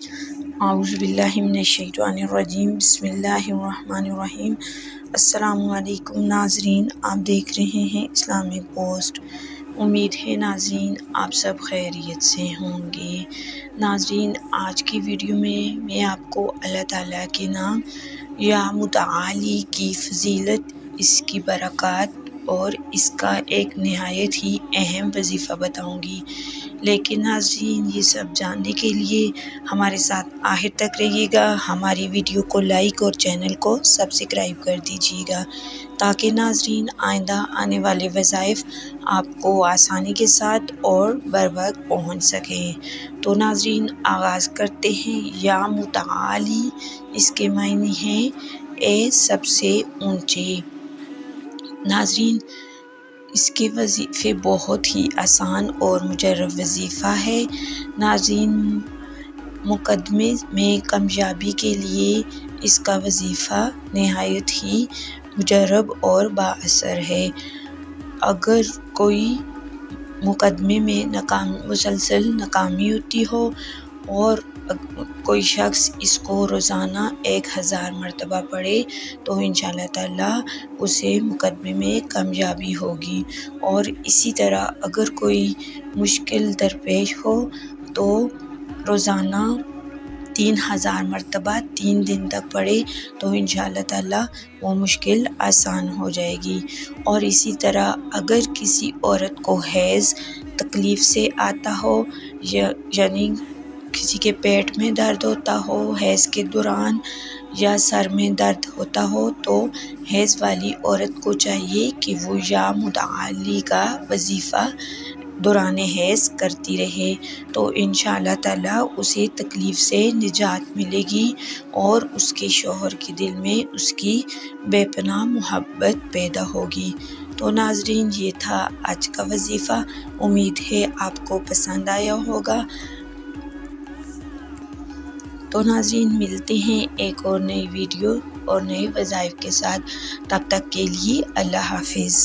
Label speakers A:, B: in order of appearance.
A: اعوذ باللہ من الشیطان الرجیم، بسم اللہ الرحمن الرحیم۔ السلام علیکم ناظرین، آپ دیکھ رہے ہیں اسلامک پوسٹ۔ امید ہے ناظرین آپ سب خیریت سے ہوں گے۔ ناظرین آج کی ویڈیو میں آپ کو اللہ تعالیٰ کے نام یا متعالی کی فضیلت، اس کی برکات اور اس کا ایک نہایت ہی اہم وظیفہ بتاؤں گی۔ لیکن ناظرین یہ سب جاننے کے لیے ہمارے ساتھ آخر تک رہیے گا، ہماری ویڈیو کو لائک اور چینل کو سبسکرائب کر دیجیے گا تاکہ ناظرین آئندہ آنے والے وظائف آپ کو آسانی کے ساتھ اور بر وقت پہنچ سکیں۔ تو ناظرین آغاز کرتے ہیں۔ یا متعالی، اس کے معنی ہیں اے سب سے اونچے۔ ناظرین اس کے وظیفے بہت ہی آسان اور مجرب وظیفہ ہے۔ ناظرین مقدمے میں کامیابی کے لیے اس کا وظیفہ نہایت ہی مجرب اور بااثر ہے۔ اگر کوئی مقدمے میں مسلسل ناکامی ہوتی ہو اور کوئی شخص اس کو روزانہ 1000 مرتبہ پڑھے تو انشاءاللہ تعالیٰ اسے مقدمے میں کامیابی ہوگی۔ اور اسی طرح اگر کوئی مشکل درپیش ہو تو روزانہ 3000 مرتبہ 3 دن تک پڑھے تو انشاءاللہ تعالیٰ وہ مشکل آسان ہو جائے گی۔ اور اسی طرح اگر کسی عورت کو حیض تکلیف سے آتا ہو، یعنی کسی کے پیٹ میں درد ہوتا ہو حیض کے دوران یا سر میں درد ہوتا ہو، تو حیض والی عورت کو چاہیے کہ وہ یا متعالی کا وظیفہ دوران حیض کرتی رہے تو انشاءاللہ تعالیٰ اسے تکلیف سے نجات ملے گی اور اس کے شوہر کے دل میں اس کی بے پناہ محبت پیدا ہوگی۔ تو ناظرین یہ تھا آج کا وظیفہ، امید ہے آپ کو پسند آیا ہوگا۔ تو ناظرین ملتے ہیں ایک اور نئی ویڈیو اور نئے وظائف کے ساتھ، تب تک کے لیے اللہ حافظ۔